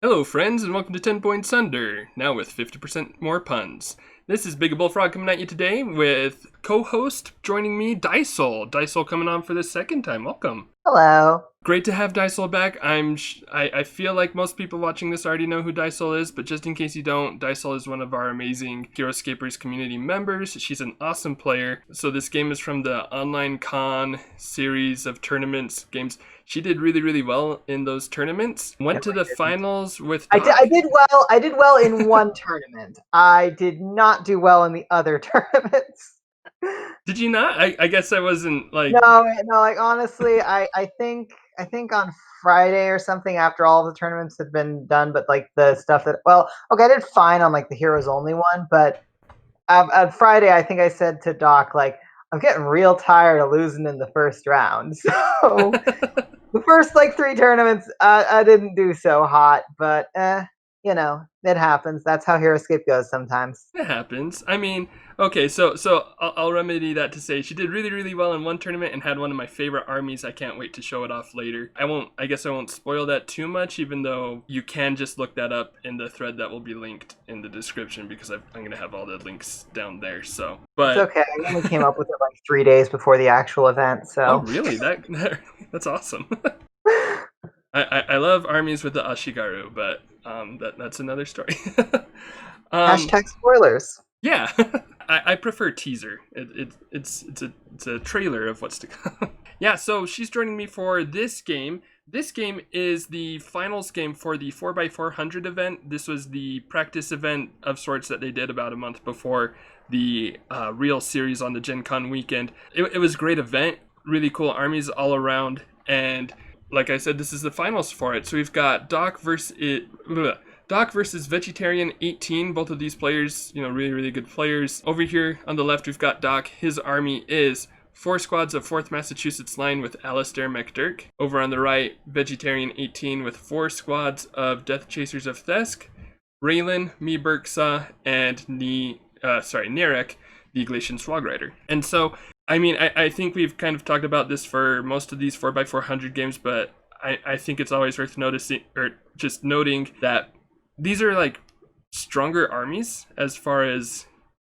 Hello, friends, and welcome to 10 Points Under, now with 50% more puns. This is Big Bullfrog coming at you today with co-host joining me, Dysole. Dysole coming on for the second time. Welcome. Hello. Great to have Dysole back. I feel like most people watching this already know who Dysole is, but just in case you don't, Dysole is one of our amazing Heroscapers community members. She's an awesome player. So this game is from the Online Con series of tournaments games. She did really, really well in those tournaments. Went to the finals with I Doc. did well. I did well in one tournament. I did not do well in the other tournaments. Did you not? I guess I wasn't like. No. Like honestly, I think on Friday or something after all the tournaments had been done, but like the stuff that okay, I did fine on like the heroes only one, but on Friday I think I said to Doc like I'm getting real tired of losing in the first round. So the first like three tournaments, I didn't do so hot, but it happens. That's how Heroscape goes sometimes. It happens. I mean, okay, so I'll remedy that to say she did really, really well in one tournament and had one of my favorite armies. I can't wait to show it off later. I guess I won't spoil that too much, even though you can just look that up in the thread that will be linked in the description because I'm gonna have all the links down there. So, It's but okay. I only came up with it like 3 days before the actual event, oh, so. really? That's awesome. I love armies with the Ashigaru, but that's another story. um, Hashtag spoilers. Yeah, I prefer teaser. It's a trailer of what's to come. Yeah, so she's joining me for this game. This game is the finals game for the 4x400 event. This was the practice event of sorts that they did about a month before the real series on the Gen Con weekend. It was a great event, really cool armies all around, and like I said, this is the finals for it. So we've got Doc versus vegietarian18. Both of these players, really, really good players. Over here on the left, we've got Doc. His army is 4 squads of 4th Massachusetts Line with Alistair McDurk. Over on the right, vegietarian18 with 4 squads of Death Chasers of Thesk, Raylan, Me Berksa, and Nerek, the Glacian Swag Rider. And so, I mean, I think we've kind of talked about this for most of these 4x400 games, but I think it's always worth noticing, or just noting, that these are like stronger armies as far as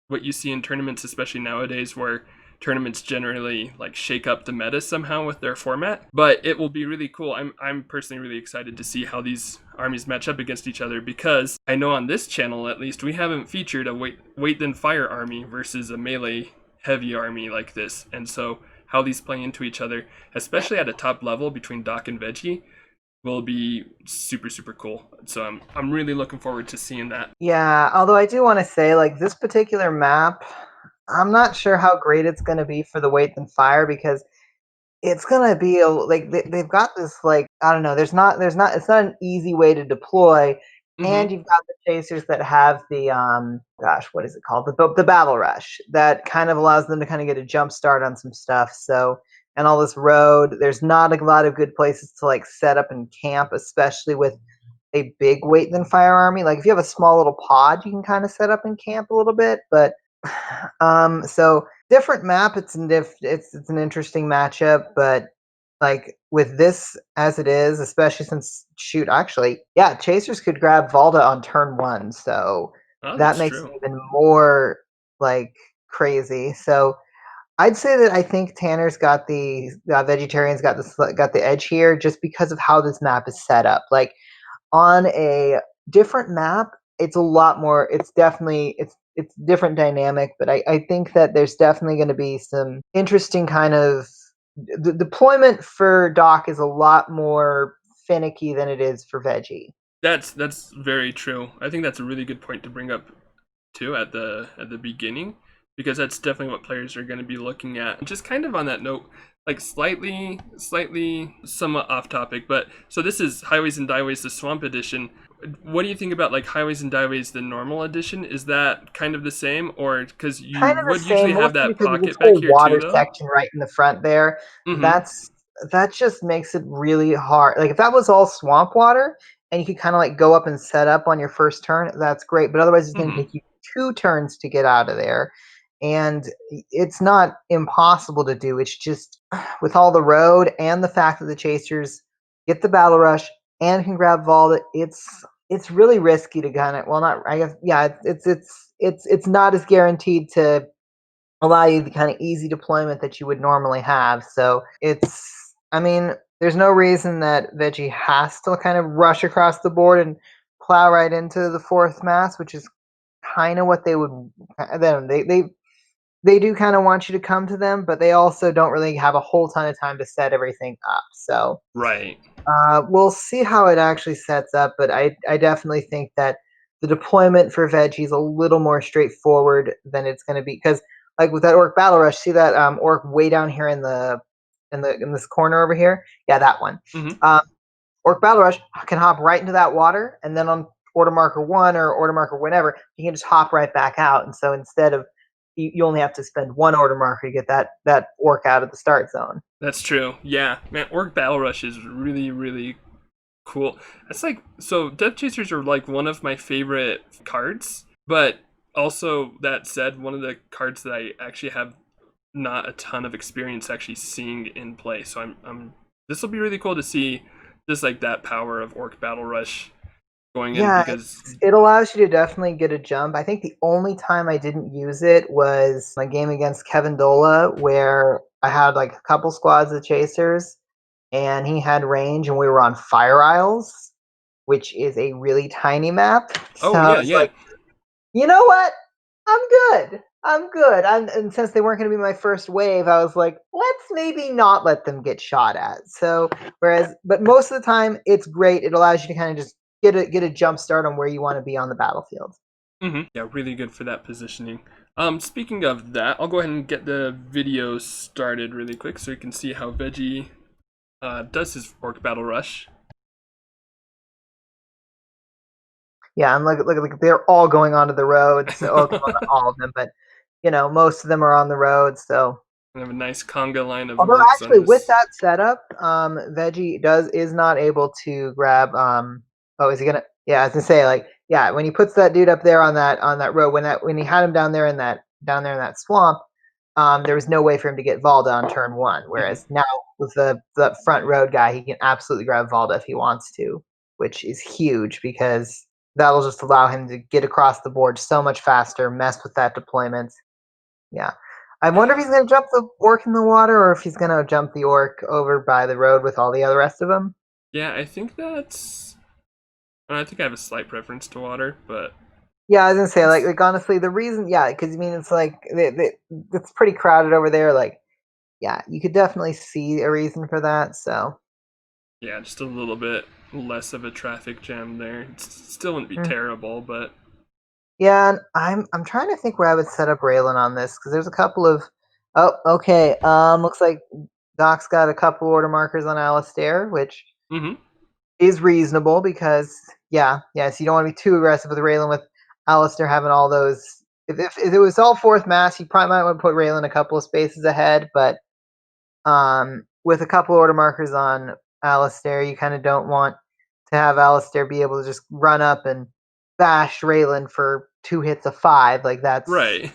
what you see in tournaments, especially nowadays where tournaments generally like shake up the meta somehow with their format. But it will be really cool. I'm personally really excited to see how these armies match up against each other, because I know on this channel at least we haven't featured a weight then fire army versus a melee heavy army like this. And so how these play into each other, especially at a top level between Doc and Veggie, will be super, super cool. So I'm really looking forward to seeing that. Yeah, although I do want to say, like, this particular map, I'm not sure how great it's going to be for the Weight and Fire, because it's going to be like they've got this, like, I don't know, it's not an easy way to deploy. And Mm-hmm. you've got the chasers that have the gosh, what is it called? The battle rush that kind of allows them to kind of get a jump start on some stuff. So, and all this road, there's not a lot of good places to like set up and camp, especially with a big weight than fire army. Like if you have a small little pod, you can kind of set up and camp a little bit, but so different map. It's an interesting matchup, but like with this as it is, especially since shoot, actually, yeah, chasers could grab Valda on turn 1, so Oh, that that's makes it true. even more like crazy. So I'd say that I think Tanner's got the vegetarian's got the edge here, just because of how this map is set up. Like on a different map, it's a lot more. It's definitely it's different dynamic, but I think that there's definitely going to be some interesting kind of the deployment for Doc is a lot more finicky than it is for Veggie. That's very true. I think that's a really good point to bring up too at the beginning, because that's definitely what players are going to be looking at. Just kind of on that note, like slightly somewhat off topic, but so this is Highways and Dieways, the Swamp Edition. What do you think about like Highways and Dieways, the normal edition? Is that kind of the same, or because you Kind of the would usually same, have mostly that because of this pocket back whole here too, water though? section right in the front there. Mm-hmm. That's that just makes it really hard. Like if that was all swamp water and you could kind of like go up and set up on your first turn, that's great. But otherwise, it's going to Mm-hmm. take you 2 turns to get out of there, and it's not impossible to do. It's just with all the road and the fact that the chasers get the battle rush and can grab Valda, it's really risky to kind of, well, not, I guess, yeah, it's not as guaranteed to allow you the kind of easy deployment that you would normally have. So I mean, there's no reason that Veggie has to kind of rush across the board and plow right into the fourth mass, which is kind of what they would. Then they do kind of want you to come to them, but they also don't really have a whole ton of time to set everything up. So Right. we'll see how it actually sets up, but I definitely think that the deployment for Veggie is a little more straightforward than it's going to be, because like with that Orc Battle Rush, see that Orc way down here in this corner over here? Yeah, that one. Mm-hmm. Orc Battle Rush can hop right into that water, and then on order marker 1 or order marker whenever, you can just hop right back out. And so instead of you only have to spend 1 order marker to get that Orc out of the start zone. That's true. Yeah, man, Orc Battle Rush is really, really cool. It's like, so Death Chasers are like one of my favorite cards, but also that said, one of the cards that I actually have not a ton of experience actually seeing in play. So I'm this will be really cool to see just like that power of Orc Battle Rush going in, Yeah, because it allows you to definitely get a jump. I think the only time I didn't use it was my game against Kevin Dola, where I had like a couple squads of chasers, and he had range, and we were on Fire Isles, which is a really tiny map. So oh I yeah, was yeah. like, you know what? I'm good. I'm good. And since they weren't going to be my first wave, I was like, let's maybe not let them get shot at. So, but most of the time, it's great. It allows you to kind of just get a jump start on where you want to be on the battlefield. Mm-hmm. Yeah, really good for that positioning. Speaking of that, I'll go ahead and get the video started really quick so you can see how Veggie does his Orc Battle Rush. Yeah, and look, they're all going onto the road. So, well, not all of them, but most of them are on the road. So, I have a nice conga line of although orcs on actually with his. that setup, Veggie is not able to grab. Oh, is he gonna? Yeah, I was gonna say, like, yeah, when he puts that dude up there on that road, when he had him down there in that swamp, there was no way for him to get Valda on turn 1. Mhm. Whereas now with the front road guy, he can absolutely grab Valda if he wants to, which is huge because that'll just allow him to get across the board so much faster, mess with that deployment. Yeah. I wonder if he's going to jump the orc in the water, or if he's going to jump the orc over by the road with all the other rest of them. Yeah, I think that's. I think I have a slight preference to water, but Yeah, I was going to say, it's, like honestly, the reason, yeah, because I mean, it's like it's pretty crowded over there. Like, yeah, you could definitely see a reason for that. So, yeah, just a little bit less of a traffic jam there. It still wouldn't be mm. terrible, but Yeah, and I'm trying to think where I would set up Raylan on this, because there's a couple of. Oh, okay. Looks like Doc's got a couple order markers on Alistair, which mm-hmm. is reasonable because yes, you don't want to be too aggressive with Raylan with Alistair having all those. If it was all fourth mass, you probably might want to put Raylan a couple of spaces ahead, but with a couple order markers on Alistair, you kind of don't want to have Alistair be able to just run up and bash Raylan for 2 hits of 5. Like Right.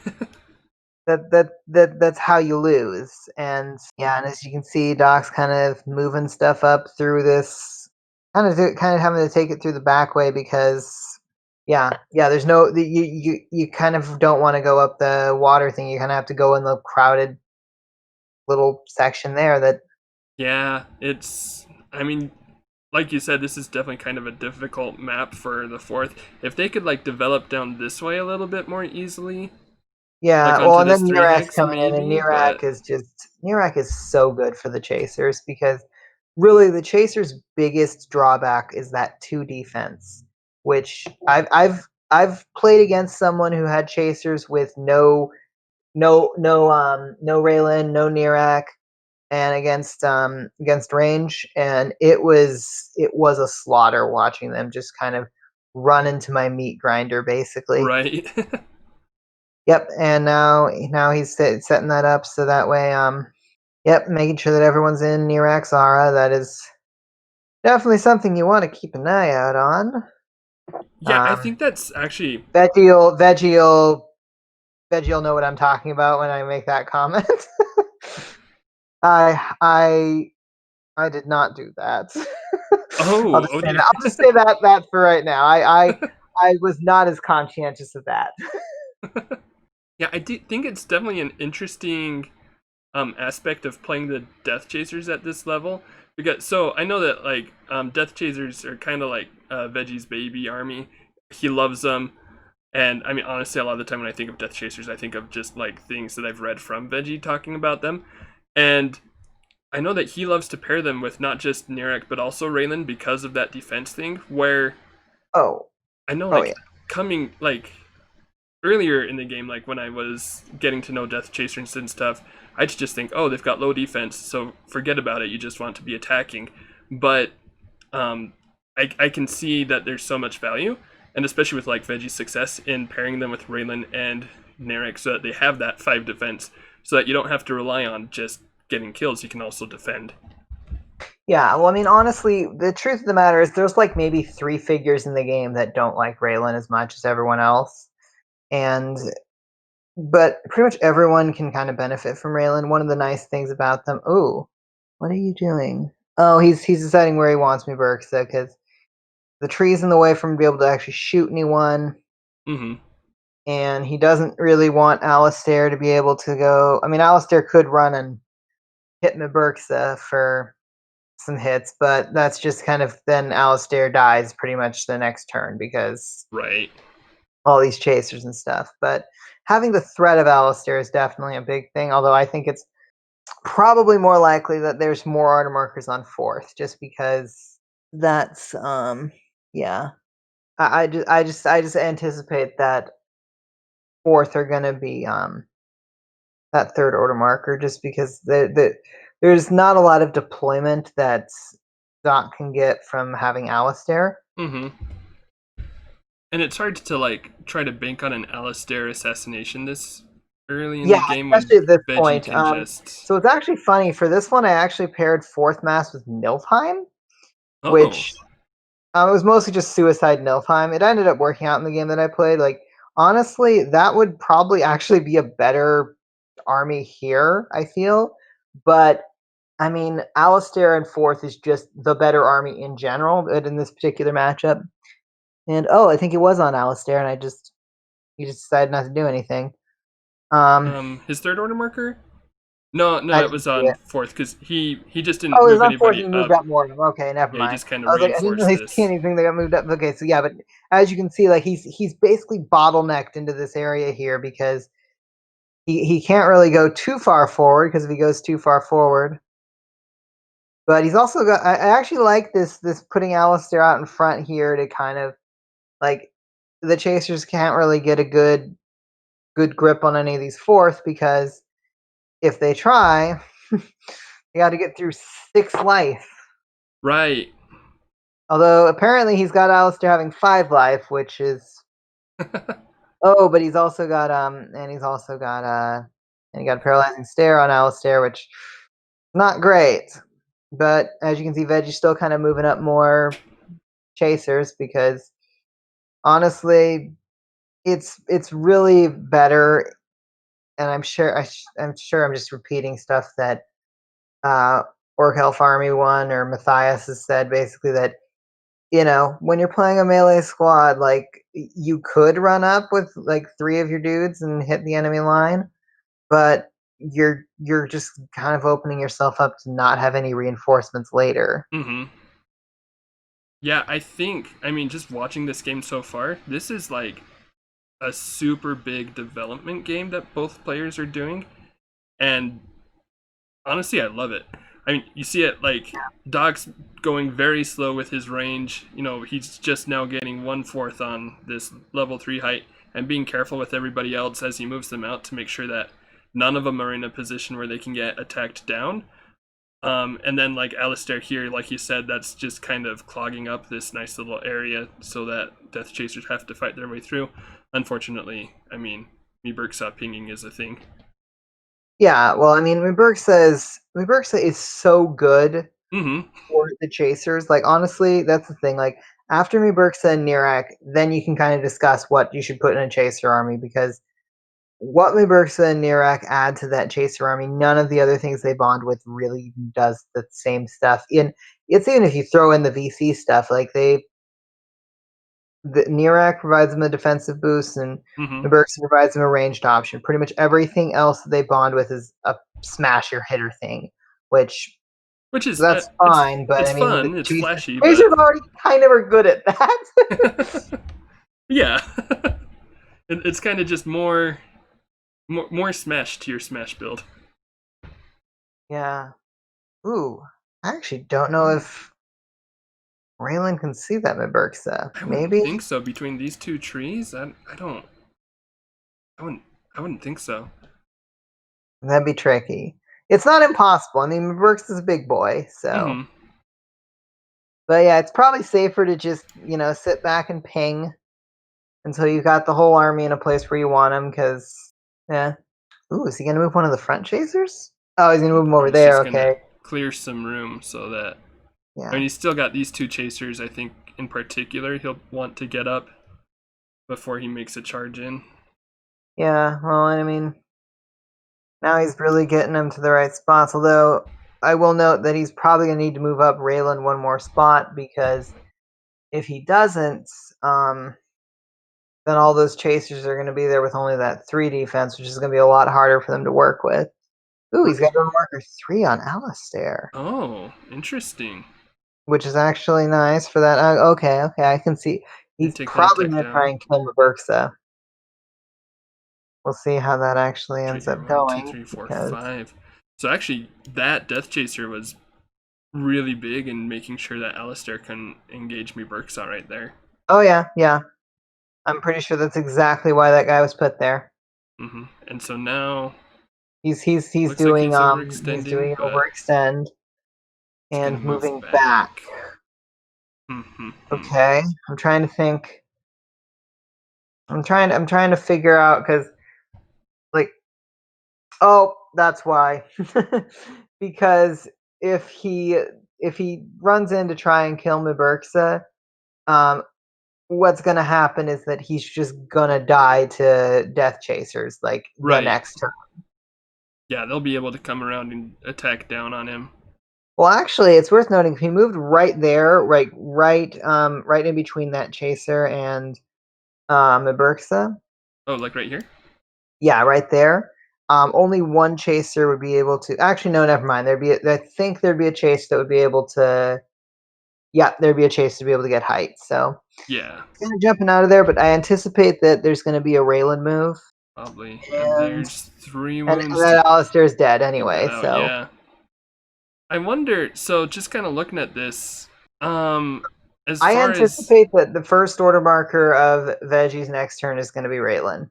that's how you lose. And yeah, and as you can see, Doc's kind of moving stuff up through this, kind of having to take it through the back way because there's you kind of don't want to go up the water thing. You kind of have to go in the crowded little section there. That Yeah, it's. I mean, like you said, this is definitely kind of a difficult map for the fourth. If they could like develop down this way a little bit more easily, Yeah, like well, onto and then this three Nirak's hex coming in, and maybe, but Nirak is so good for the chasers because really the chasers' biggest drawback is that 2 defense, which I've played against someone who had chasers with no Raylan, no Nirak, and against range, and it was a slaughter watching them just kind of run into my meat grinder basically. right. Yep, and now he's setting that up so that way, yep, making sure that everyone's in near Axara. That is definitely something you want to keep an eye out on. Yeah, I think that's actually. Veggie'll know what I'm talking about when I make that comment. I I I did not do that. Oh, oh dear. I'll just say that for right now. I was not as conscientious of that. Yeah, I do think it's definitely an interesting aspect of playing the Death Chasers at this level. Because so I know that like Death Chasers are kind of like Veggie's baby army. He loves them, and I mean honestly, a lot of the time when I think of Death Chasers, I think of just like things that I've read from Veggie talking about them, and I know that he loves to pair them with not just Nerek but also Raylan because of that defense thing. Where Oh, I know oh yeah. like coming like earlier in the game, like when I was getting to know Death Chasers and stuff, I'd just think, oh, they've got low defense, so forget about it. You just want to be attacking. But um, I can see that there's so much value, and especially with like Veggie's success in pairing them with Raylan and Narek, so that they have that 5 defense, so that you don't have to rely on just getting kills. You can also defend. Yeah, well, I mean, honestly, the truth of the matter is there's like maybe 3 figures in the game that don't like Raylan as much as everyone else. And but pretty much everyone can kind of benefit from Raylan. One of the nice things about them. Ooh, what are you doing? Oh, he's deciding where he wants me, Berksa, because the tree's in the way for him to be able to actually shoot anyone. Mm-hmm. And he doesn't really want Alistair to be able to go. I mean, Alistair could run and hit Mberksa for some hits, but that's just kind of then Alistair dies pretty much the next turn because Right. all these chasers and stuff. But having the threat of Alistair is definitely a big thing, although I think it's probably more likely that there's more order markers on 4th, just because that's yeah. I just anticipate that 4th are gonna be that 3rd order marker, just because there's not a lot of deployment that Doc can get from having Alistair. Mm-hmm. And it's hard to like try to bank on an Alistair assassination this early in the Yeah, game when especially at this Veggie point. can just. So it's actually funny for this one. I actually paired 4th Mass with Nilfheim, Oh. which it was mostly just Suicide Nilfheim. It ended up working out in the game that I played. Like honestly, that would probably actually be a better army here. I feel, but I mean, Alistair in 4th is just the better army in general, but in this particular matchup. And oh, I think it was on Alistair, and he just decided not to do anything. Um, His third order marker? No, no, I it didn't was see on it. 4th because he just didn't Oh, it was move on 4th. anybody He moved up. up more of them. Okay, never Yeah, he mind. just kind I of was like, I didn't reinforced really see this. anything that got moved up. Okay, so yeah, but as you can see, like he's basically bottlenecked into this area here because he can't really go too far forward because if he goes too far forward, but he's also got. I actually like this putting Alistair out in front here to kind of like the chasers can't really get a good grip on any of these 4th because if they try, they got to get through 6 life. Right. Although apparently he's got Alistair having 5 life, which is oh, but he's also got and he got a paralyzing stare on Alistair, which is not great. But as you can see, Veggie's still kind of moving up more chasers because honestly, it's really better. And I'm sure I'm just repeating stuff that Orc Elf Army 1 or Matthias has said basically that when you're playing a melee squad, like you could run up with like 3 of your dudes and hit the enemy line, but you're just kind of opening yourself up to not have any reinforcements later. Mm-hmm. Yeah, I mean, just watching this game so far, this is like a super big development game that both players are doing. And honestly, I love it. I mean, you see it like Doc's going very slow with his range. He's just now getting 1/4 on this level 3 height and being careful with everybody else as he moves them out to make sure that none of them are in a position where they can get attacked down. And then like Alistair here, like you said, that's just kind of clogging up this nice little area so that Death Chasers have to fight their way through. Unfortunately, I mean, Meberksa pinging is a thing. Yeah, well, I mean, Muburksa is so good Mm-hmm. for the chasers. Like honestly, that's the thing. Like after Muburksa and Nirak, then you can kind of discuss what you should put in a chaser army because what Muburksa and Nirak add to that chaser army, none of the other things they bond with really does the same stuff. it's even if you throw in the VC stuff, like the Nirak provides them a defensive boost, and Mm-hmm. Bergson provides them a ranged option. Pretty much everything else that they bond with is a smash your hitter thing, which Which is that's fine. But it's I mean, the fun, it's Chasers flashy, but already kind of are good at that. yeah, it's kind of just more smash to your smash build. Yeah. Ooh, I actually don't know if Raylan can see that Maberxa. I wouldn't Maybe? think so. Between these two trees, I don't. I wouldn't think so. That'd be tricky. It's not impossible. I mean, Maberxa's a big boy, so. Mm-hmm. But yeah, it's probably safer to just, sit back and ping until you've got the whole army in a place where you want them, because, yeah. Ooh, is he going to move one of the front chasers? Oh, he's going to move them Or over he's there, just gonna okay. clear some room so that. I Yeah. mean, he's still got these two chasers. I think in particular he'll want to get up before he makes a charge in. Yeah, well, I mean, now he's really getting them to the right spots, although I will note that he's probably going to need to move up Raylan one more spot, because if he doesn't, then all those chasers are going to be there with only that 3 defense, which is going to be a lot harder for them to work with. Ooh, he's got a marker 3 on Alistair, Oh, interesting. which is actually nice for that. Okay, I can see. Gonna He's take that probably attack going to try down. and kill Maberxa. We'll see how that actually ends Trigger up 1, 2, going, 3, 4, because 5. So actually, that Death Chaser was really big in making sure that Alistair can engage me Berkshot right there. oh yeah, I'm pretty sure that's exactly why that guy was put there. Mm-hmm. And so now He's looks like doing he's he's overextending, doing but overextend he's gonna and move moving back. back. Mm-hmm. Okay, I'm trying to think. I'm trying to figure out, because like, oh, that's why. Because if he runs in to try and kill Maberxa, um, what's gonna happen is that he's just gonna die to Death Chasers like the Right. next turn. Yeah, they'll be able to come around and attack down on him. Well, actually, it's worth noting if he moved right there, right in between that chaser and Maberxa. Oh, like right here? Yeah, right there. Only one chaser would be able to. Actually, no, never mind. I think there'd be a chase that would be able to. Yeah, there'd be a chase to be able to get height. So Yeah, kind of jumping out of there, but I anticipate that there's going to be a Raylan move, probably. And and there's 3 and wounds to that Alistair's dead get that anyway. out. So Yeah. I wonder, so just kind of looking at this, as I far as anticipate that the first order marker of Veggie's next turn is going to be Raylan.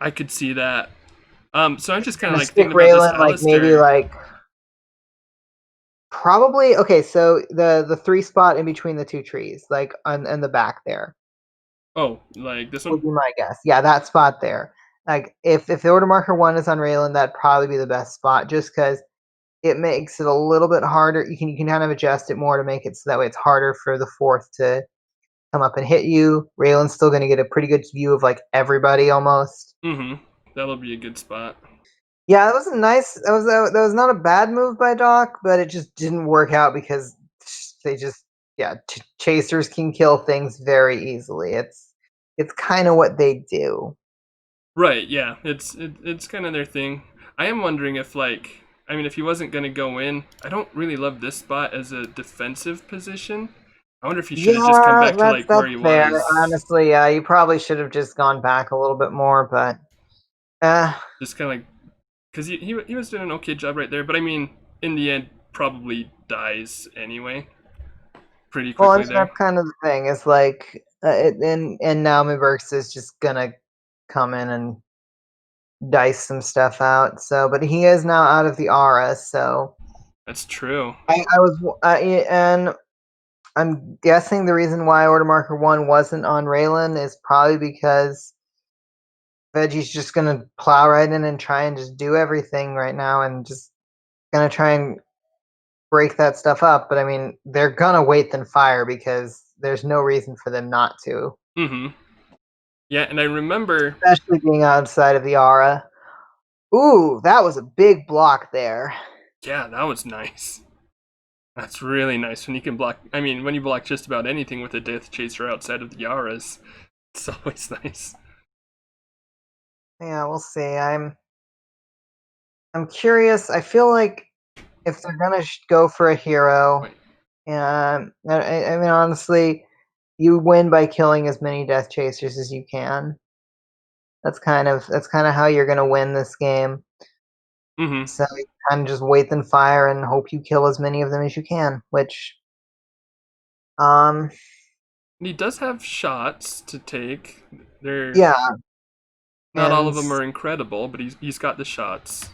I could see that. So I'm just kind of Gonna like stick thinking about this Raylan like maybe Alistair. like probably okay. So the 3 spot in between the 2 trees, like on the back there, Oh, like this one? would be my guess. Yeah, that spot there. Like if the order marker 1 is on Raylan, that'd probably be the best spot, just because it makes it a little bit harder. You can kind of adjust it more to make it so that way it's harder for the 4th to come up and hit you. Raylan's still going to get a pretty good view of like everybody almost. Mm-hmm. That'll be a good spot. Yeah, that was a nice. That was not a bad move by Doc, but it just didn't work out because they just chasers can kill things very easily. It's kind of what they do. Right, yeah. It's kind of their thing. I am wondering if I mean if he wasn't going to go in, I don't really love this spot as a defensive position. I wonder if he should have just come Yeah, back to like that's where he fair. was. Honestly, yeah, you probably should have just gone back a little bit more, but uh, Just kind of like cuz he was doing an okay job right there, but I mean in the end probably dies anyway pretty well, quickly and there. that's kind of the thing. It's like, and now Miberks is just gonna come in and dice some stuff out. So, but he is now out of the aura. So That's true. I was, and I'm guessing the reason why Order Marker 1 wasn't on Raylan is probably because Veggie's just gonna plow right in and try and just do everything right now, and just gonna try and break that stuff up. But I mean, they're gonna wait then fire, because there's no reason for them not to. Mhm. Yeah, and I remember Especially being outside of the aura. Ooh, that was a big block there. yeah, that was nice. That's really nice when you can block. I mean, when you block just about anything with a Death Chaser outside of the auras, it's always nice. Yeah, we'll see. I'm curious. I feel like if they're gonna go for a hero, Wait. I mean, honestly, you win by killing as many Death Chasers as you can. That's kind of how you're gonna win this game. Mm-hmm. So you kind of just wait and fire and hope you kill as many of them as you can. Which, um, And he does have shots to take. They're yeah, not all of and them are incredible, but he's got the shots.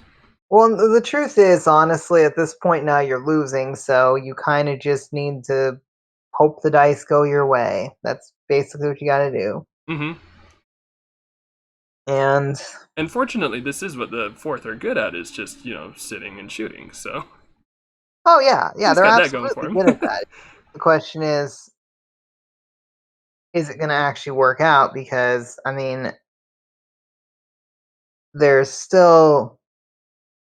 well, the truth is, honestly, at this point now you're losing, so you kind of just need to hope the dice go your way. That's basically what you got to do. Mm-hmm. And And fortunately, this is what the fourth are good at, is just, sitting and shooting. So oh yeah, yeah, he's they're got that going for absolutely him. good at that. The question is it going to actually work out? Because I mean, there's still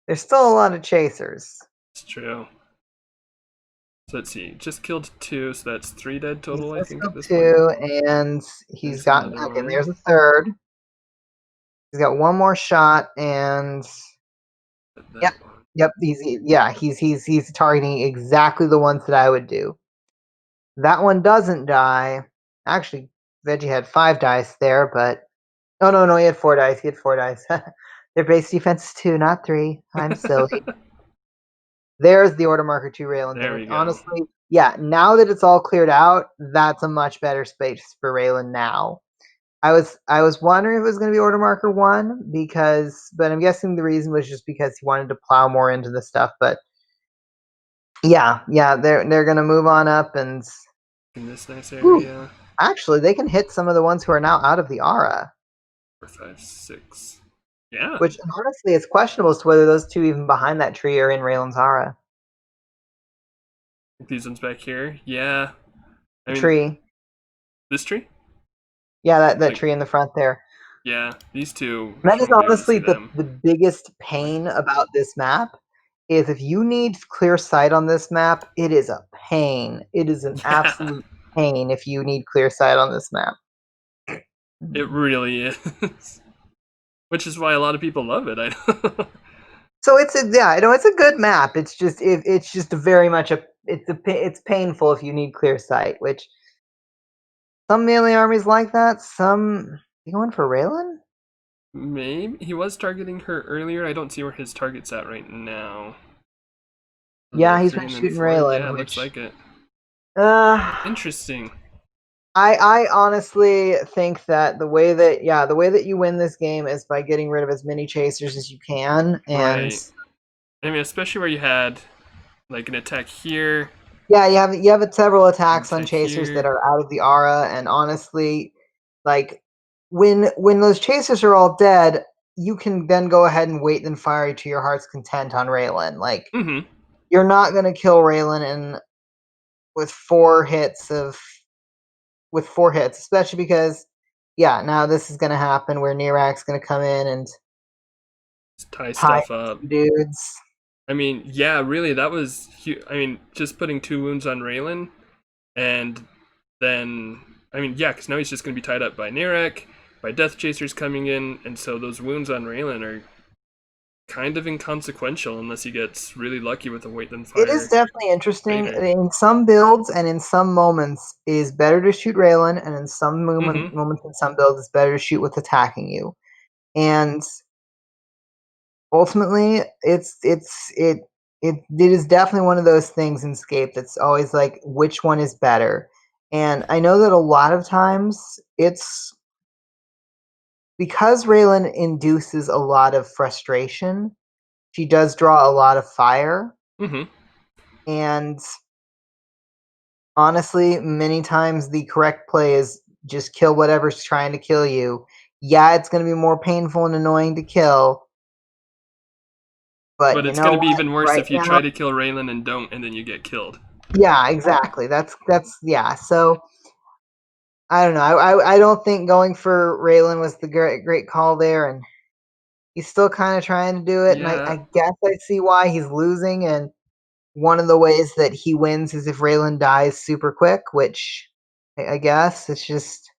there's still a lot of chasers. It's true. So let's see. Just killed two, so that's three dead He's total, I just think, at killed this point. two, and he's There's gotten another okay. And one. there's a third. He's got one more shot, and yep, That one. yep. He's targeting exactly the ones that I would do. That one doesn't die. Actually, Veggie had 5 dice there, but oh no, he had 4 dice. He had 4 dice. Their base defense is 2, not 3. I'm silly. There's the order marker 2 Raylan There thing. we go. Honestly, yeah, now that it's all cleared out, that's a much better space for Raylan now. I was wondering if it was going to be order marker 1 but I'm guessing the reason was just because he wanted to plow more into the stuff. But yeah, they're going to move on up and In this nice whew, area. actually they can hit some of the ones who are now out of the aura. 4, 5, 6. Yeah. Which honestly, it's questionable as to whether those two even behind that tree are in Raylan's aura. These ones back here. Yeah. The I mean, tree. this tree? Yeah, that Like, tree in the front there. yeah, these two, And you that is won't be able to honestly see the, them. the biggest Wait. pain about this map is if you need clear sight on this map, it is a pain. It is an Yeah, absolute pain if you need clear sight on this map. it really is. Which is why a lot of people love it. So it's a good map. It's just very much it's painful if you need clear sight, which some melee armies like that. Some you going for Raylan? Maybe he was targeting her earlier. I don't see where his target's at right now. Yeah, The he's 3 been and then shooting 4. Yeah, Raylan, it looks which like it. uh Interesting. I honestly think that the way that you win this game is by getting rid of as many chasers as you can, and Right. I mean, especially where you had like an attack here, yeah, you have several an attacks on attack chasers that here. are out of the aura, and honestly, like when those chasers are all dead, you can then go ahead and wait and fire to your heart's content on Raylan. Like Mm-hmm. you're not gonna kill Raylan in with four hits of with 4 hits, especially because yeah, now this is gonna happen where Nirak's gonna come in and Tie tie stuff up. some dudes. I mean, yeah, really, that was. I mean, just putting 2 wounds on Raylan, and then I mean, yeah, because now he's just going to be tied up by Nirek, by Death Chasers coming in, and so those wounds on Raylan are kind of inconsequential unless he gets really lucky with a wait then It is fire definitely interesting. Vader. In some builds and in some moments, it is better to shoot Raylan, and in some Mm-hmm. moments in some builds, it's better to shoot with attacking you. And ultimately, it is definitely one of those things in Scape that's always like which one is better. And I know that a lot of times it's because Raylan induces a lot of frustration. She does draw a lot of fire, Mm-hmm. and honestly, many times the correct play is just kill whatever's trying to kill you. Yeah, it's going to be more painful and annoying to kill, but But you it's going know to be what? even worse Right if you now, try to kill Raylan and don't, and then you get killed. yeah, exactly. That's yeah. So I don't know. I don't think going for Raylan was the great call there, and he's still kind of trying to do it. And Yeah, I guess I see why he's losing, and one of the ways that he wins is if Raylan dies super quick, which I guess it's just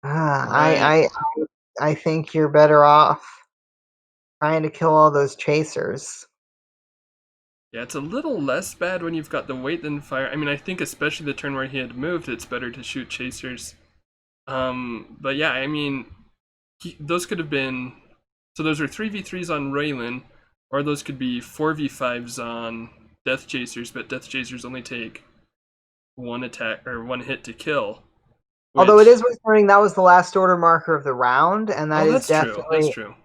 Right. I think you're better off trying to kill all those chasers. Yeah, it's a little less bad when you've got the weight than fire. I mean, I think especially the turn where he had moved, it's better to shoot chasers. But yeah, I mean, those could have been. So those are 3v3s on Raylan, or those could be 4v5s on Death Chasers, but Death Chasers only take one attack or one hit to kill. Although it Which, is worth noting that was the last order marker of the round, and that oh, is that's true. That's definitely true.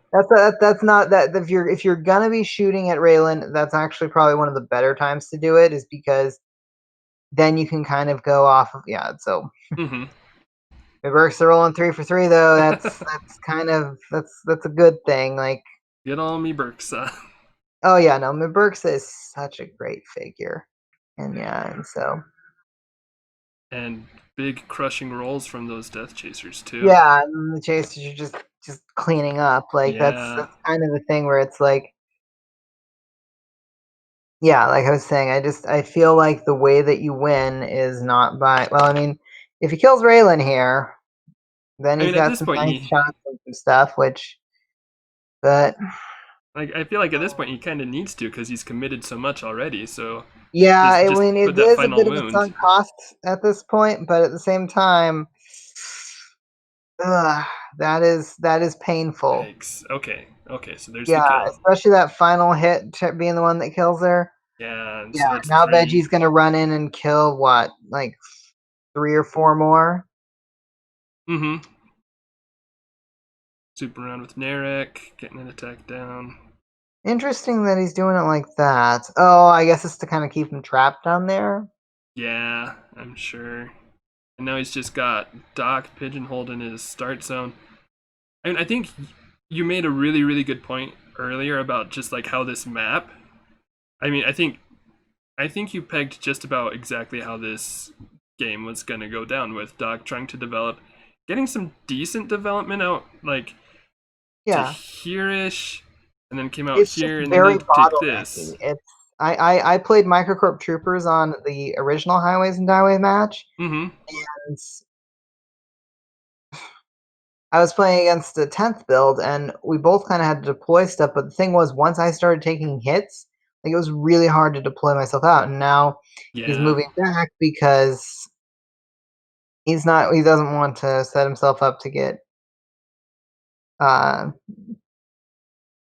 that's not that if you're gonna be shooting at Raylan, that's actually probably one of the better times to do it, is because then you can kind of go off of So Mm-hmm. if Burks are rolling 3 for 3 though, that's kind of that's a good thing. Like, Get all me Burks. oh yeah, no, Burks is such a great figure, and yeah, and so And big crushing rolls from those Death Chasers too. yeah, and the chasers are just cleaning up. Like Yeah. that's kind of the thing where it's like, yeah, like I was saying, I feel like the way that you win is not by, well, I mean, if he kills Raylan here, then I he's mean, at got this some point, nice shots and some stuff, which, but I feel like at this point he kind of needs to because he's committed so much already. So yeah, I just mean, put it that is a final bit of a wound. sunk cost at this point, but at the same time, ugh, that is painful. Yikes. Okay. Okay. So there's the Yeah, kill. especially that final hit being the one that kills her. Yeah. And Yeah, so that's now three. Veggie's gonna run in and kill what, like 3 or 4 more. Mm-hmm. Super around with Narek, getting an attack down. Interesting that he's doing it like that. Oh, I guess it's to kind of keep him trapped down there. Yeah, I'm sure. And now he's just got Doc pigeonholed in his start zone. I mean, I think you made a really, really good point earlier about just like how this map. I mean, I think you pegged just about exactly how this game was gonna go down with Doc trying to develop, getting some decent development out like to Yeah, here-ish, and then came out it's just here and then very to bottlenecky. this. It's I played Microcorp Troopers on the original Highways and Dieways match, Mm-hmm. and I was playing against the 10th build, and we both kind of had to deploy stuff. But the thing was, once I started taking hits, like it was really hard to deploy myself out. And now he's Yeah. moving back because he doesn't want to set himself up to get uh,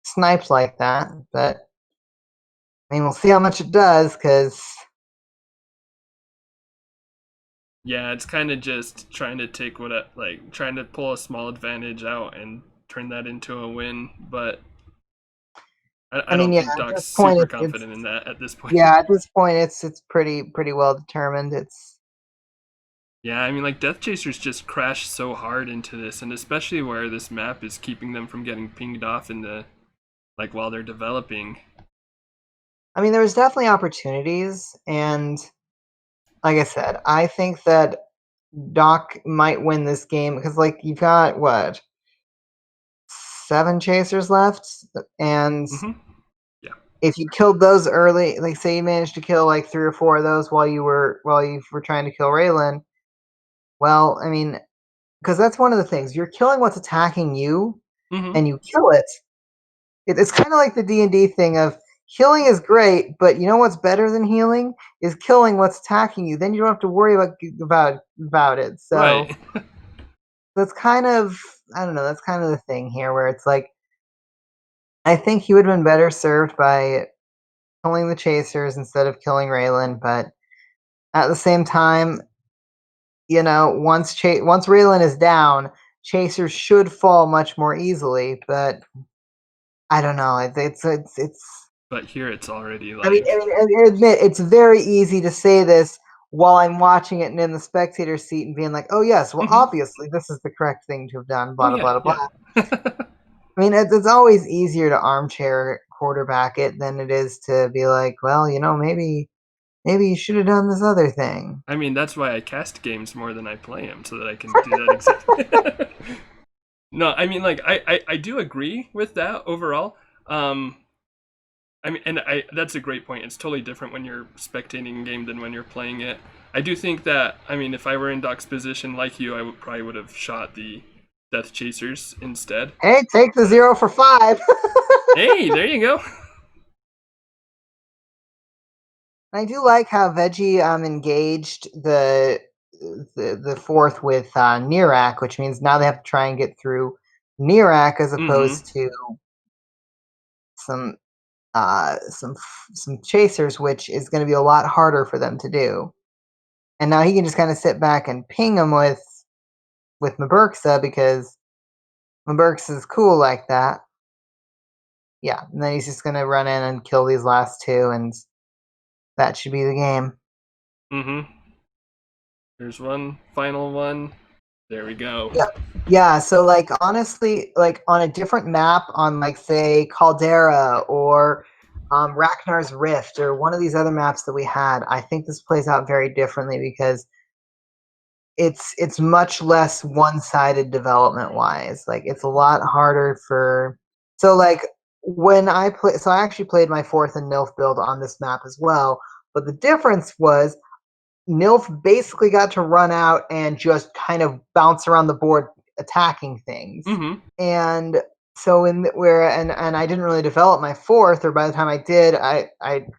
sniped like that. But I mean, we'll see how much it does, because Yeah, it's kind of just trying to take like trying to pull a small advantage out and turn that into a win, but I I mean, don't yeah, think at Doc's this point, super it's confident in that at this point. yeah, at this point, it's pretty well determined. It's Yeah, I mean, like Death Chasers just crash so hard into this, and especially where this map is keeping them from getting pinged off in the like while they're developing. I mean, there was definitely opportunities, and like I said, I think that Doc might win this game because, like, you've got what, 7 chasers left, and Mm-hmm. Yeah. if you killed those early, like say you managed to kill like 3 or 4 of those while you were trying to kill Raylan, well, I mean, because that's one of the things, you're killing what's attacking you, Mm-hmm. and you kill it. It's kind of like the D&D thing of healing is great, but you know what's better than healing is killing what's attacking you. Then you don't have to worry about it. So Right. that's kind of, I don't know. That's kind of the thing here, where it's like, I think he would have been better served by killing the chasers instead of killing Raylan. But at the same time, once Raylan is down, chasers should fall much more easily. But I don't know. It's But here it's already I mean, like, I admit it's very easy to say this while I'm watching it and in the spectator seat and being like, "Oh yes, well mm-hmm. obviously this is the correct thing to have done." Oh Blah yeah, blah blah yeah. blah. I mean, it's always easier to armchair quarterback it than it is to be like, "Well, maybe you should have done this other thing." I mean, that's why I cast games more than I play them, so that I can do that exactly. No, I mean, like I do agree with that overall. Um, I mean, and that's a great point. It's totally different when you're spectating a game than when you're playing it. I do think that, I mean, if I were in Doc's position like you, probably would have shot the Death Chasers instead. Hey, take the 0 for 5. Hey, there you go. I do like how Veggie engaged the fourth with Nirak, which means now they have to try and get through Nirak as opposed to some chasers, which is going to be a lot harder for them to do. And now he can just kind of sit back and ping them with Maberxa because Maberxa is cool like that. Yeah, and then he's just going to run in and kill these last two, and that should be the game. Mm-hmm. There's one final one. There we go. Yeah, so like honestly, like on a different map on like say Caldera or Ragnar's Rift or one of these other maps that we had, I think this plays out very differently because it's much less one-sided development-wise. Like it's a lot harder for like when I actually played my 4th and Nilf build on this map as well, but the difference was Nilf basically got to run out and just kind of bounce around the board attacking things. And so and I didn't really develop my 4th, or by the time I did, I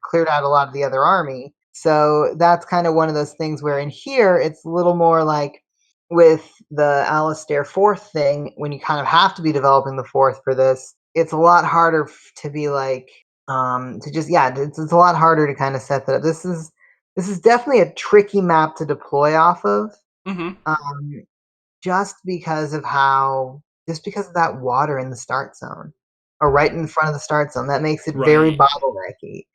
cleared out a lot of the other army. So that's kind of one of those things where in here it's a little more like with the Alistair 4th thing, when you kind of have to be developing the 4th for this, it's a lot harder to be like to just it's a lot harder to kind of set that up. This is definitely a tricky map to deploy off of. Just because of that water in the start zone, or right in front of the start zone, that makes it very bottlenecky,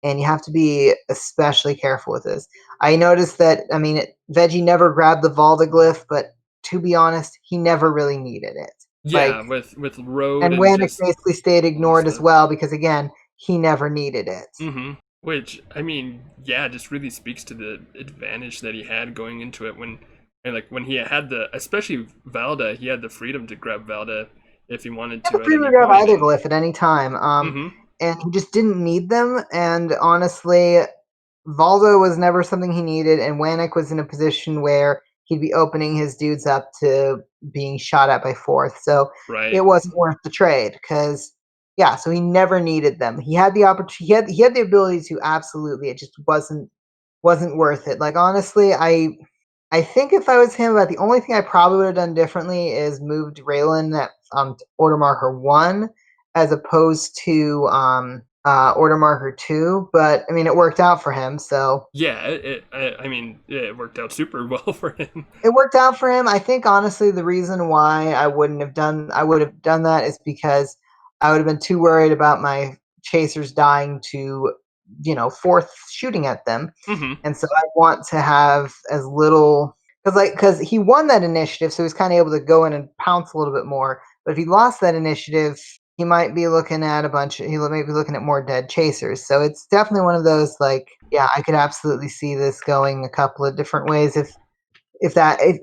and you have to be especially careful with this. I noticed that, I mean, Veggie never grabbed the Valdeglyph, but to be honest, he never really needed it. Yeah, like, with road and Wannick basically stayed ignored as well because again, he never needed it. Which, I mean, yeah, just really speaks to the advantage that he had going into it when he had especially Valda, he had the freedom to grab Valda if he wanted to. He had the freedom to grab either glyph at any time. And he just didn't need them. And honestly, Valdo was never something he needed, and Wannick was in a position where he'd be opening his dudes up to being shot at by 4th. So it wasn't worth the trade because so he never needed them. He had the opportunity, he had the ability to, absolutely. It just wasn't worth it. Like honestly, I think if I was him, about the only thing I probably would have done differently is moved Raylan at order marker 1 as opposed to order marker 2. But I mean, it worked out for him. So yeah, it worked out super well for him. It worked out for him. I think honestly, the reason why I would have done that is because I would have been too worried about my chasers dying to 4th shooting at them. And so I want to have as little, because he won that initiative, so he's kind of able to go in and pounce a little bit more. But if he lost that initiative, he might be looking at more dead chasers. So it's definitely one of those, like, yeah, I could absolutely see this going a couple of different ways if I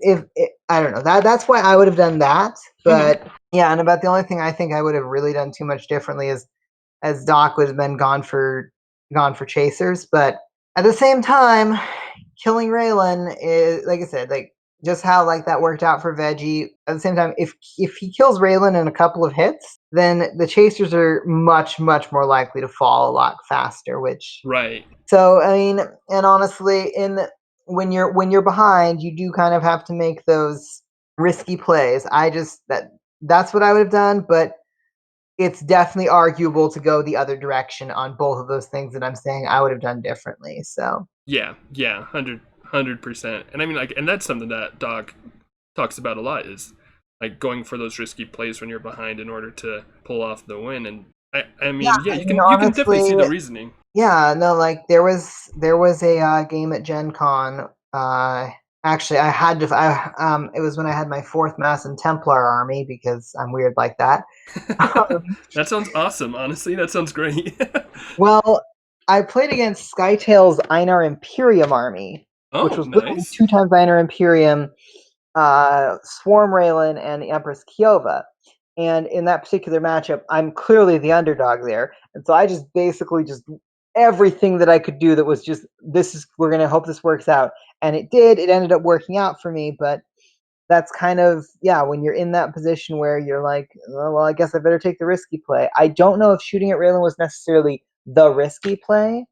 don't know, that's why I would have done that. But yeah, and about the only thing I think I would have really done too much differently is, as Doc would have been gone for chasers. But at the same time, killing Raylan is, like I said, like just how like that worked out for Veggie. At the same time, if he kills Raylan in a couple of hits, then the chasers are much more likely to fall a lot faster. So I mean, and honestly, when you're behind, you do kind of have to make those risky plays. That's what I would have done, but it's definitely arguable to go the other direction on both of those things that I'm saying I would have done differently. So yeah, 100%. And I mean, like, and that's something that Doc talks about a lot, is like going for those risky plays when you're behind in order to pull off the win. And I mean, you can definitely see the reasoning. Yeah, no, like there was a game at Gen Con. Actually, I had to. It was when I had my 4th Mass and Templar army because I'm weird like that. That sounds awesome. Honestly, that sounds great. Well, I played against Skytail's Einar Imperium army, which was literally 2 times Einar Imperium, Swarm Raylan, and the Empress Kiova. And in that particular matchup, I'm clearly the underdog there. And so I just basically just everything that I could do that was just, we're going to hope this works out. And it did. It ended up working out for me. But that's kind of, yeah, when you're in that position where you're like, oh, well, I guess I better take the risky play. I don't know if shooting at Raylan was necessarily the risky play,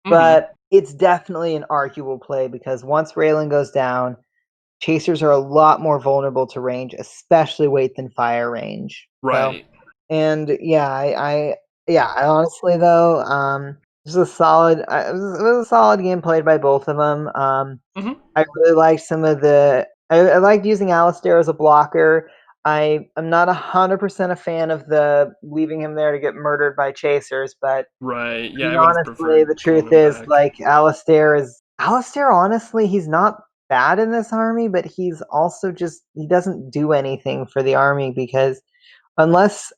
but it's definitely an arguable play because once Raylan goes down, chasers are a lot more vulnerable to range, especially weight than fire range. Right. So, and yeah, I honestly though, it was it was a solid game played by both of them. I really liked some of I liked using Alistair as a blocker. I am not 100% a fan of the leaving him there to get murdered by chasers, but Right. I Yeah, mean, I would have honestly, preferred the pulling truth him is, back. like, Alistair, honestly, he's not bad in this army, but he's also just, he doesn't do anything for the army because unless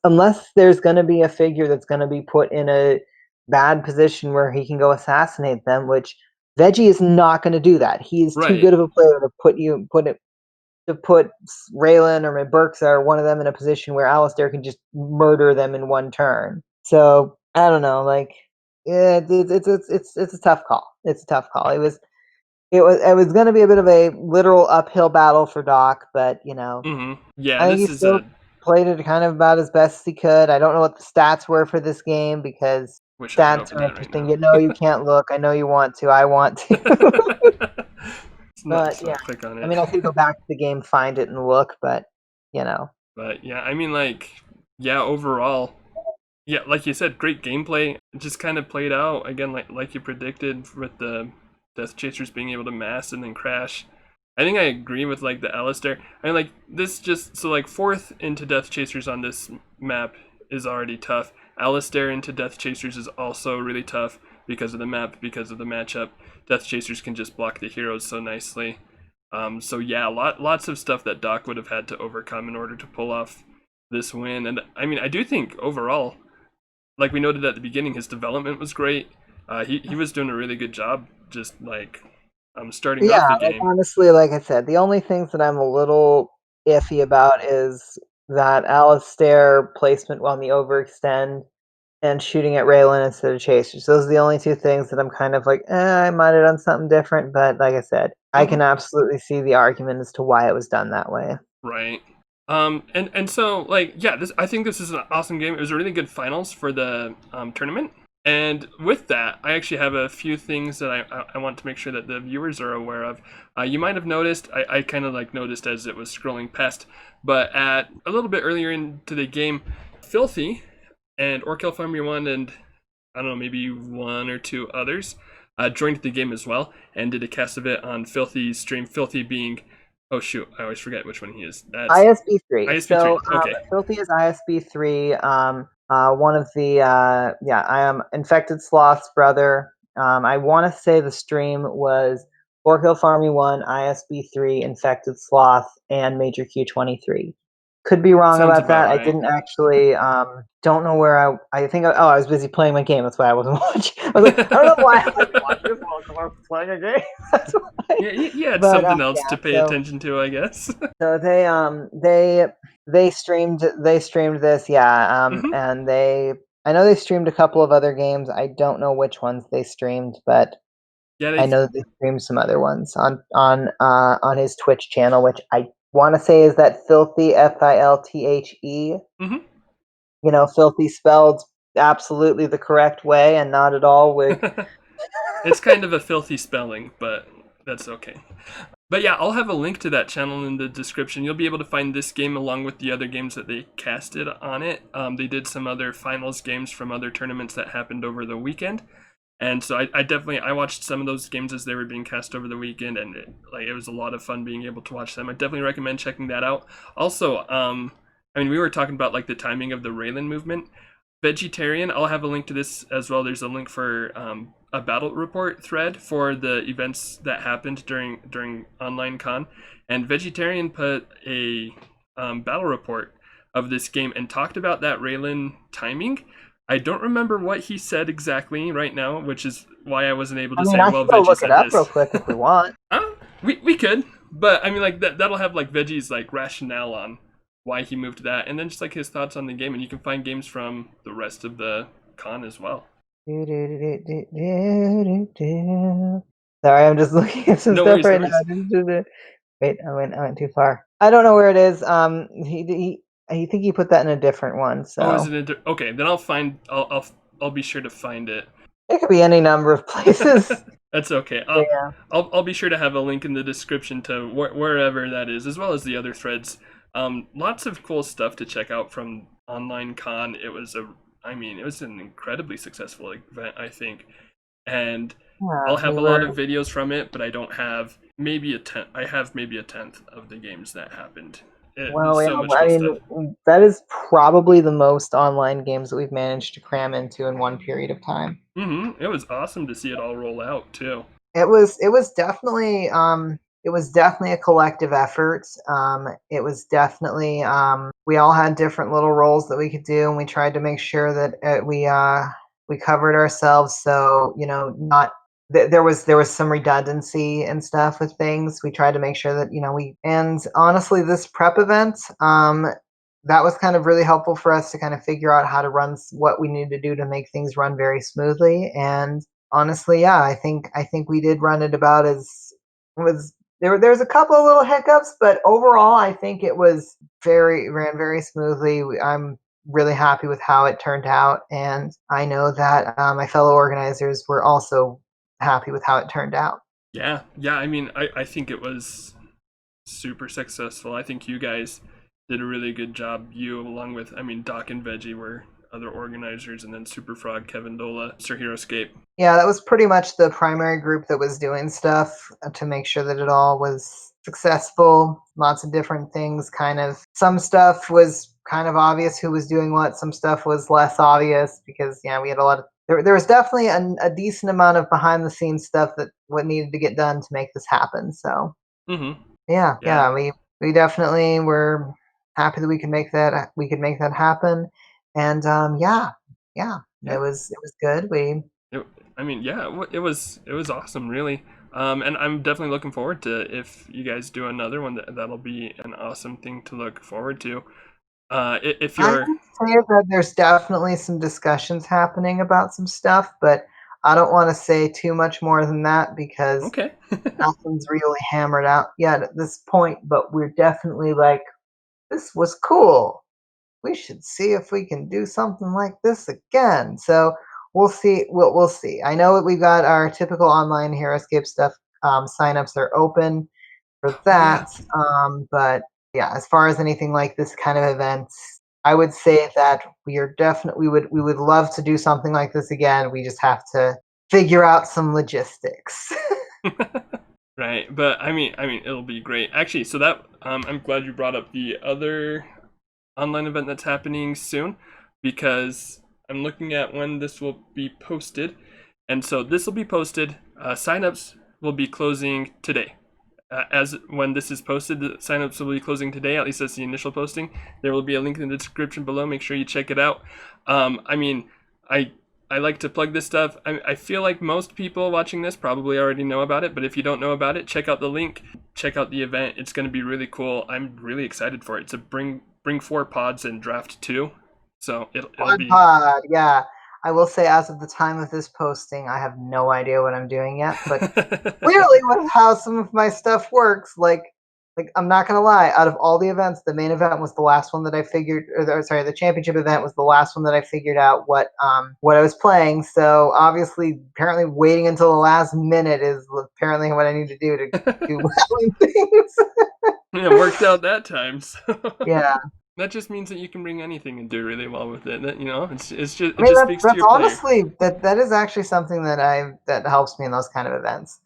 there's going to be a figure that's going to be put in a bad position where he can go assassinate them, which Veggie is not going to do that. He's too Right. good of a player to put Raylan or Burks or one of them in a position where Alistair can just murder them in one turn. So I don't know, like it's a tough call. It's a tough call. It was going to be a bit of a literal uphill battle for Doc, but Yeah, I think this he is still a played it kind of about as best he could. I don't know what the stats were for this game because wish I could stats open are that right interesting. now. You can't look. I know you want to. I want to. But Let's yeah, not click on I it. mean, I could go back to the game, find it, and look, but you know. But yeah, I mean, like, yeah, overall, yeah, like you said, great gameplay. It just kind of played out again, like you predicted, with the Death Chasers being able to mass and then crash. I think I agree with like the Alistair. I mean, like this just so like fourth into Death Chasers on this map is already tough. Alistair into Death Chasers is also really tough because of the map, because of the matchup. Death Chasers can just block the heroes so nicely. So yeah, lots of stuff that Doc would have had to overcome in order to pull off this win. And I mean, I do think overall, like we noted at the beginning, his development was great. He was doing a really good job, just like starting off Yeah, the like game. honestly, like I said, the only things that I'm a little iffy about is that Alistair placement on the overextend and shooting at Raylan instead of Chasers. Those are the only two things that I'm kind of like, I might have done something different. But like I said, I Hmm. can absolutely see the argument as to why it was done that way. Right. And so like yeah, this I think this is an awesome game. It was a really good finals for the tournament. And with that, I actually have a few things that I want to make sure that the viewers are aware of. You might have noticed, I kind of like noticed as it was scrolling past, but at a little bit earlier into the game, Filthy and Orkill Farmer 1 and I don't know, maybe one or two others joined the game as well and did a cast of it on Filthy's stream. Filthy being, oh shoot, I always forget which one he is. That's ISB3. ISP3. So Okay. Filthy is ISB3. One of the I am Infected Sloth's brother. I want to say the stream was Orkill Farmy 1, ISB3, Infected Sloth, and Major Q23. Could be wrong Sounds about about that. I right. didn't actually don't know where I think I was busy playing my game. That's why I wasn't watching. I was like, I don't know why I wasn't watching this while I was playing a game. That's why. Yeah, you had But something else yeah, to pay attention to, I guess. so they streamed this, yeah, Hmm. and I know they streamed a couple of other games. I don't know which ones they streamed, but Yeah, I know that they streamed some other ones on his Twitch channel, which I want to say is that Filthy Filthe. hmm. Filthy spelled absolutely the correct way and not at all with. It's kind of a filthy spelling, but that's okay. But yeah, I'll have a link to that channel in the description. You'll be able to find this game along with the other games that they casted on it. They did some other finals games from other tournaments that happened over the weekend. And so I definitely I watched some of those games as they were being cast over the weekend, and it was a lot of fun being able to watch them. I definitely recommend checking that out. Also, I mean, we were talking about like the timing of the Raylan movement. Vegetarian, I'll have a link to this as well. There's a link for a battle report thread for the events that happened during Online Con, and Vegetarian put a battle report of this game and talked about that Raylan timing. I don't remember what he said exactly right now, which is why I wasn't able I to mean, say, I well, can go Veggie look it said up real this. quick if we want. We could, but I mean, like that'll have like Veggie's like rationale on why he moved that, and then just like his thoughts on the game. And you can find games from the rest of the con as well. Sorry, I'm just looking at some No stuff worries, no right worries. now. Wait, I went too far. I don't know where it is. I think he put that in a different one. Oh, is So it okay? Then I'll find. I'll be sure to find it. it could be any number of places. That's okay. Yeah. I'll be sure to have a link in the description to wherever that is, as well as the other threads. Lots of cool stuff to check out from Online Con. It was an incredibly successful event, I think, and I'll Yeah, have a lot of videos from it, but I don't have maybe a tenth. I have maybe a tenth of the games that happened. well, There's yeah, so much I cool stuff. mean, that is probably the most online games that we've managed to cram into in one period of time. It was awesome to see it all roll out too. It was definitely a collective effort. It was definitely we all had different little roles that we could do, and we tried to make sure that we covered ourselves. So not there was some redundancy and stuff with things. We tried to make sure that we and honestly, this prep event that was kind of really helpful for us to kind of figure out how to run what we need to do to make things run very smoothly. And honestly, yeah, I think we did run it about as was there's a couple of little hiccups, but overall I think it was ran very smoothly. I'm really happy with how it turned out, and I know that my fellow organizers were also happy with how it turned out. Yeah. I mean, I think it was super successful. I think you guys did a really good job. You, along with, Doc and Veggie were other organizers, and then Super Frog, Kevin Dola, Sir Heroscape. Yeah, that was pretty much the primary group that was doing stuff to make sure that it all was successful. Lots of different things, kind of. Some stuff was kind of obvious who was doing what. Some stuff was less obvious because, yeah, we had a lot of. There was definitely a decent amount of behind the scenes stuff that what needed to get done to make this happen. So, Mm-hmm. yeah, we definitely were happy that we could make that happen, and yeah, Yeah. it was good. It, it was awesome, really. And I'm definitely looking forward to if you guys do another one. That'll be an awesome thing to look forward to. If I you're would say that there's definitely some discussions happening about some stuff, but I don't want to say too much more than that because okay, nothing's really hammered out yet at this point. But we're definitely like, this was cool. We should see if we can do something like this again. So we'll see. We'll see. I know that we've got our typical online Heroscape stuff. Signups are open for oh yeah, that. But yeah, as far as anything like this kind of events, I would say that we would love to do something like this again. We just have to figure out some logistics. right. But it'll be great. Actually, so that I'm glad you brought up the other online event that's happening soon, because I'm looking at when this will be posted, and so this will be posted. Signups will be closing today. As when this is posted, the signups will be closing today. At least that's the initial posting. There will be a link in the description below. Make sure you check it out. I I like to plug this stuff. I feel like most people watching this probably already know about it, but if you don't know about it, check out the link. Check out the event. It's going to be really cool. I'm really excited for it. To bring 4 pods and draft 2. So it'll One be pod, yeah. I will say, as of the time of this posting, I have no idea what I'm doing yet. But clearly, with how some of my stuff works, like I'm not gonna lie, out of all the events, the main event was the last one that I figured, sorry, the championship event was the last one that I figured out what I was playing. So obviously, apparently, waiting until the last minute is apparently what I need to do to do well in things. it worked out that time. So Yeah. that just means that you can bring anything and do really well with it. I it mean, just speaks to that's your player. honestly that is actually something that helps me in those kind of events.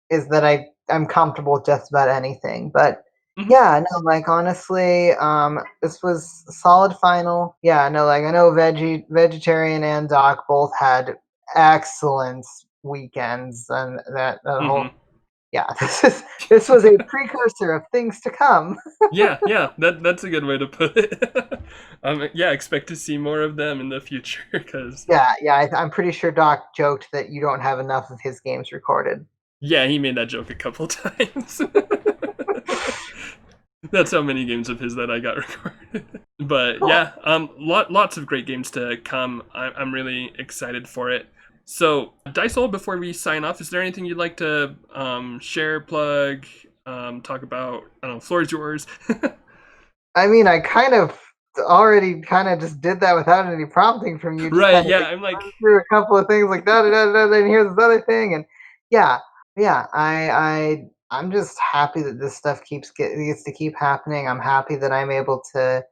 Is that I'm comfortable with just about anything. But Mhm. yeah, no, like honestly, this was a solid final. Yeah, no, like I know vegetarian and Doc both had excellent weekends, and that whole Mhm. yeah, this was a precursor of things to come. Yeah. That's a good way to put it. Yeah, expect to see more of them in the future because Yeah, I'm pretty sure Doc joked that you don't have enough of his games recorded. yeah, he made that joke a couple times. That's how many games of his that I got recorded. But Cool. yeah, lots of great games to come. I'm really excited for it. So, Dysole, before we sign off, is there anything you'd like to share, plug, talk about? I don't know, floor is yours. I mean, I kind of already kind of just did that without any prompting from you. Just Right, kind of yeah, like I'm like, run through a couple of things like da da da da, and here's this other thing, and yeah, yeah. I'm just happy that this stuff gets to keep happening. I'm happy that I'm able to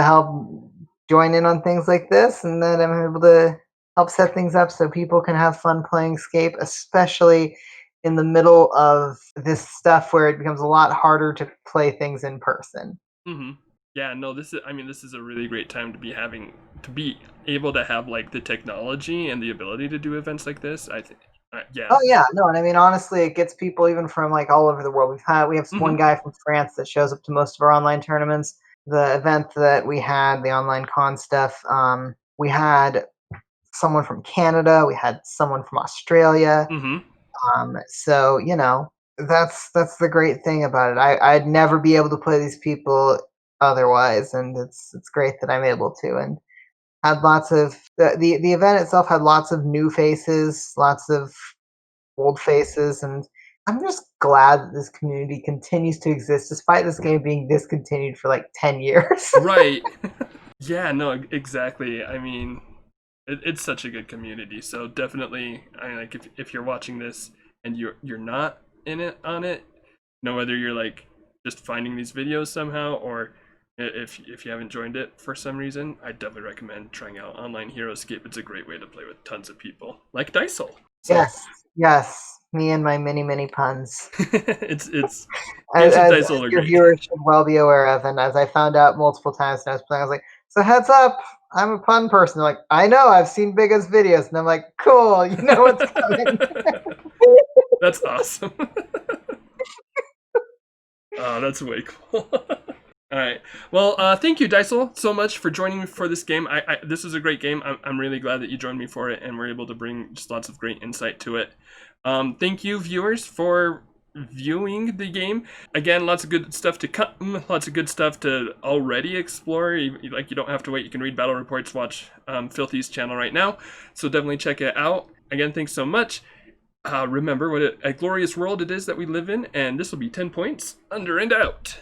help join in on things like this, and that I'm able to help set things up so people can have fun playing Scape, especially in the middle of this stuff where it becomes a lot harder to play things in person. mm-hmm. Yeah, no, this is a really great time to be able to have like the technology and the ability to do events like this. I think, yeah. Oh yeah, no, and I mean honestly, it gets people even from like all over the world. We have Mm-hmm. one guy from France that shows up to most of our online tournaments. The event that we had, the online con stuff, we had someone from Canada, we had someone from Australia. Mm-hmm. So that's the great thing about it. I'd never be able to play these people otherwise, and it's great that I'm able to. And had lots of the event itself had lots of new faces, lots of old faces, and I'm just glad that this community continues to exist despite this game being discontinued for like 10 years. Right. Yeah, no, exactly. I mean, it's such a good community. So definitely, I mean, like if you're watching this and you're not in it on it, whether you're like just finding these videos somehow or if you haven't joined it for some reason, I definitely recommend trying out online Heroscape. It's a great way to play with tons of people like Dysole. So. Yes, yes, me and my many puns. it's games with As Dysole are your great. viewers should well be aware of, and as I found out multiple times when I was playing, I was like, so heads up, I'm a pun person. They're like, I know, I've seen Bigga's videos, and I'm like, cool, you know what's coming. That's awesome. Oh, that's way cool. All right. Well, thank you, Dysole, so much for joining me for this game. This is a great game. I'm really glad that you joined me for it, and we're able to bring just lots of great insight to it. Thank you, viewers, for viewing the game. Again, lots of good stuff to come, lots of good stuff to already explore. You don't have to wait. You can read battle reports, watch Filthy's channel right now. So definitely check it out. Again, thanks so much. Remember what a glorious world it is that we live in, and this will be 10 points under and out.